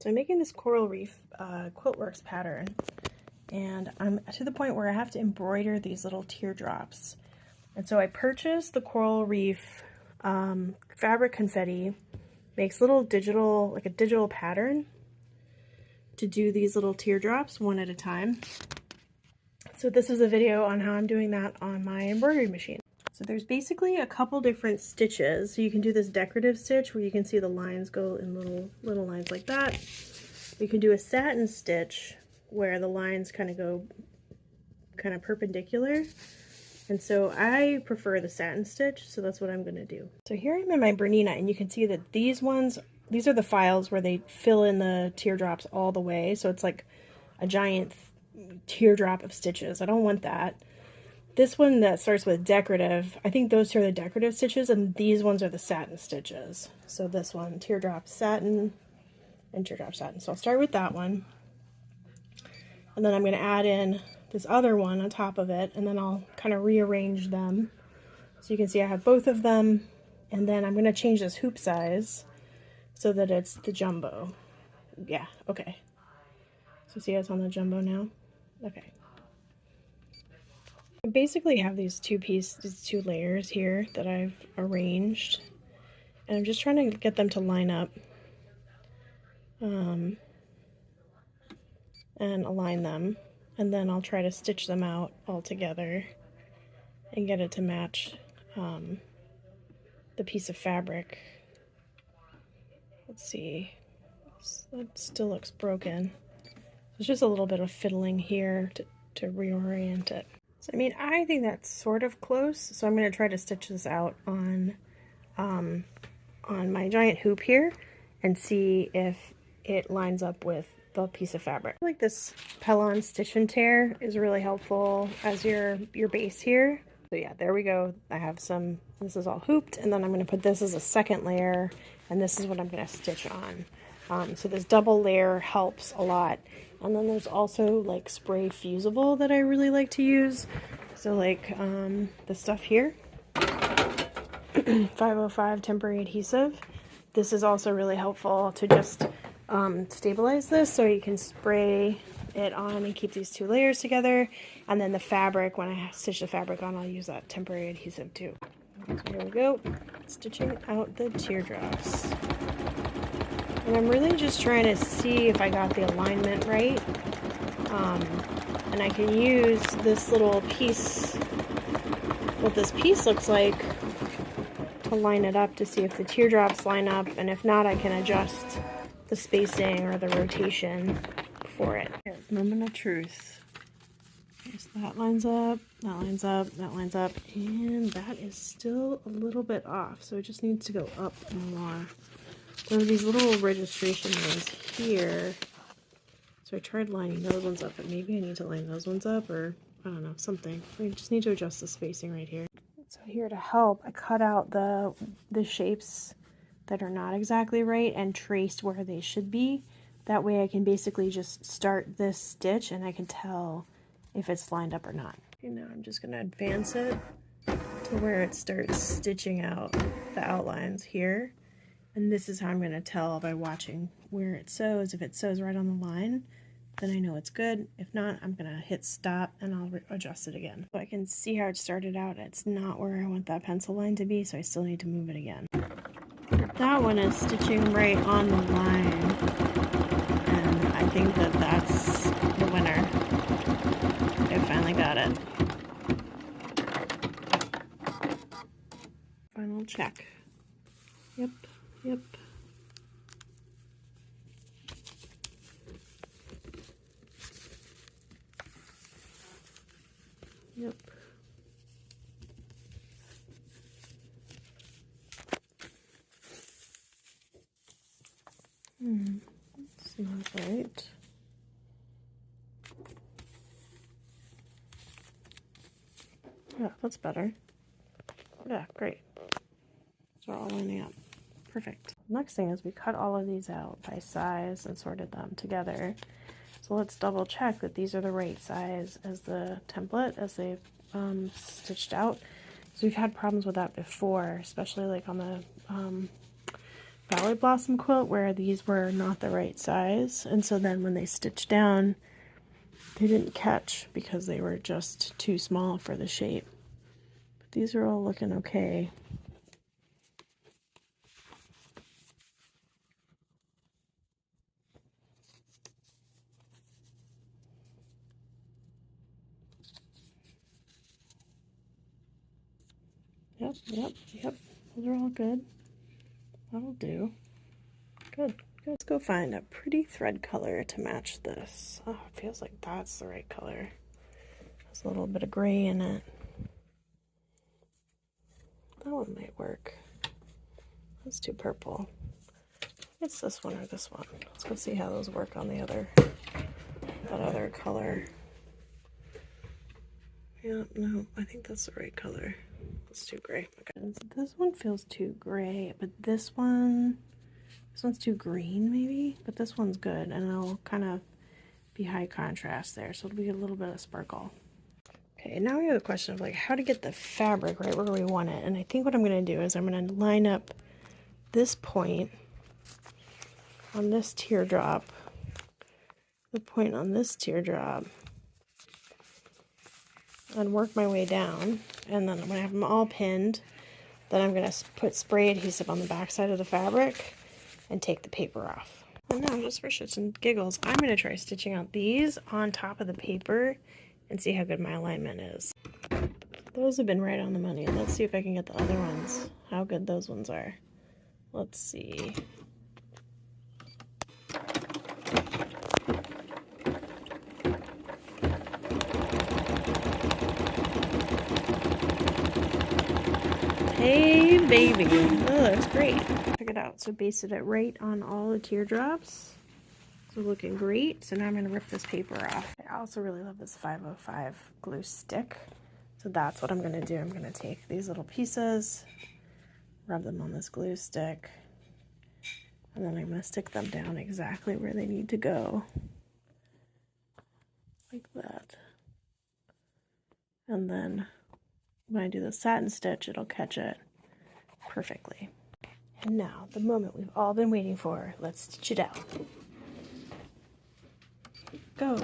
So I'm making this Coral Reef Quiltworx pattern, and I'm to the point where I have to embroider these little teardrops. And so I purchased the Coral Reef Fabric Confetti. Makes little digital, like a digital pattern to do these little teardrops one at a time. So this is a video on how I'm doing that on my embroidery machine. So there's basically a couple different stitches. So you can do this decorative stitch where you can see the lines go in little lines like that. You can do a satin stitch where the lines kind of go kind of perpendicular. And so I prefer the satin stitch, so that's what I'm going to do. So here I'm in my Bernina, and you can see that these are the files where they fill in the teardrops all the way. So it's like a giant teardrop of stitches. I don't want that. This one that starts with decorative, I think those two are the decorative stitches, and these ones are the satin stitches. So this one, teardrop satin and teardrop satin. So I'll start with that one. And then I'm going to add in this other one on top of it, and then I'll kind of rearrange them. So you can see I have both of them, and then I'm going to change this hoop size so that it's the jumbo. Yeah, okay. So see it's on the jumbo now? Okay. I basically have these two layers here that I've arranged, and I'm just trying to get them to line up and align them, and then I'll try to stitch them out all together and get it to match the piece of fabric. Let's see, that still looks broken. There's just a little bit of fiddling here to reorient it. So, I mean, I think that's sort of close, so I'm going to try to stitch this out on my giant hoop here and see if it lines up with the piece of fabric. I like this Pellon stitch and tear is really helpful as your base here. So yeah, there we go. I have some, this is all hooped, and then I'm going to put this as a second layer, and this is what I'm going to stitch on. So this double layer helps a lot. And then there's also like spray fusible that I really like to use. So like the stuff here, 505 temporary adhesive. This is also really helpful to just stabilize this, so you can spray it on and keep these two layers together. And then the fabric, when I stitch the fabric on, I'll use that temporary adhesive too. So here we go, stitching out the teardrops. And I'm really just trying to see if I got the alignment right. And I can use this little piece, what this piece looks like, to line it up to see if the teardrops line up. And if not, I can adjust the spacing or the rotation for it. Here, moment of truth. Okay, so that lines up, that lines up, that lines up, and that is still a little bit off. So it just needs to go up more. There are these little registration ones here, so I tried lining those ones up, but maybe I need to line those ones up, or I don't know, something. I just need to adjust the spacing right here. So here to help, I cut out the shapes that are not exactly right and traced where they should be. That way I can basically just start this stitch and I can tell if it's lined up or not. Okay, now I'm just going to advance it to where it starts stitching out the outlines here. And this is how I'm going to tell by watching where it sews. If it sews right on the line, then I know it's good. If not, I'm going to hit stop and I'll adjust it again. So I can see how it started out. It's not where I want that pencil line to be, so I still need to move it again. That one is stitching right on the line, and I think that that's the winner. I finally got it. Final check. Yep. Yep. Yep. That's not right. Yeah, that's better. Yeah, great. So we're all lining up. Perfect. Next thing is we cut all of these out by size and sorted them together. So let's double check that these are the right size as the template as they've stitched out. So we've had problems with that before, especially like on the flower blossom quilt where these were not the right size, and so then when they stitched down, they didn't catch because they were just too small for the shape. But these are all looking okay. Yep. Those are all good. That'll do. Good. Let's go find a pretty thread color to match this. Oh, it feels like that's the right color. There's a little bit of gray in it. That one might work. That's too purple. It's this one or this one. Let's go see how those work on that other color. Yeah, no, I think that's the right color. It's too gray. Okay. This one feels too gray, but this one's too green maybe, but this one's good, and it'll kind of be high contrast there, so it'll be a little bit of sparkle. Okay, now we have a question of like how to get the fabric right where we want it, and I think what I'm going to do is I'm going to line up this point on this teardrop, the point on this teardrop, and work my way down, and then when I have them all pinned, then I'm going to put spray adhesive on the back side of the fabric and take the paper off. And now, just for shits and giggles, I'm going to try stitching out these on top of the paper and see how good my alignment is. Those have been right on the money. Let's see if I can get the other ones, how good those ones are. Let's see. Hey baby, oh, that's great. Check it out. So basted it right on all the teardrops. So looking great. So now I'm going to rip this paper off. I also really love this 505 glue stick. So that's what I'm going to do. I'm going to take these little pieces, rub them on this glue stick, and then I'm going to stick them down exactly where they need to go. Like that. And then when I do the satin stitch, it'll catch it perfectly. And now, the moment we've all been waiting for, let's stitch it out. Go!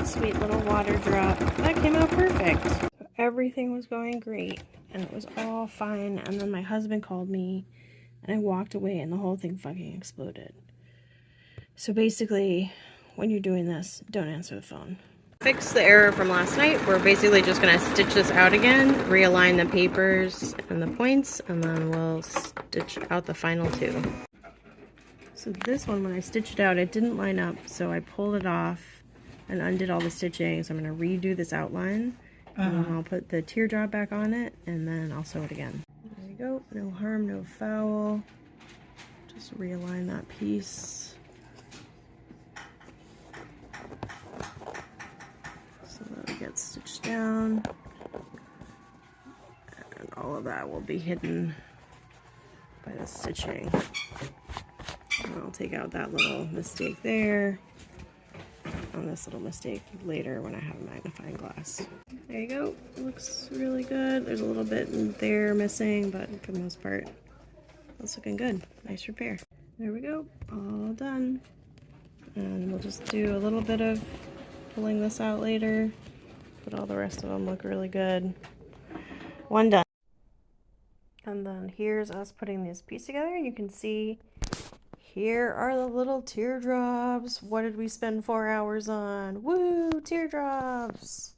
Sweet little water drop. That came out perfect. So everything was going great and it was all fine, and then my husband called me and I walked away and the whole thing fucking exploded. So basically, when you're doing this, don't answer the phone. Fix the error from last night. We're basically just going to stitch this out again, realign the papers and the points, and then we'll stitch out the final two. So this one, when I stitched it out, it didn't line up, so I pulled it off and undid all the stitching. So I'm going to redo this outline, and then I'll put the teardrop back on it, and then I'll sew it again. There we go. No harm, no foul. Just realign that piece so that it gets stitched down, and all of that will be hidden by the stitching. And I'll take out that little mistake there, on this little mistake later when I have a magnifying glass. There you go. It looks really good. There's a little bit in there missing, but for the most part, it's looking good. Nice repair. There we go. All done. And we'll just do a little bit of pulling this out later, but all the rest of them look really good. One done. And then here's us putting this piece together. You can see here are the little teardrops. What did we spend 4 hours on? Woo, teardrops!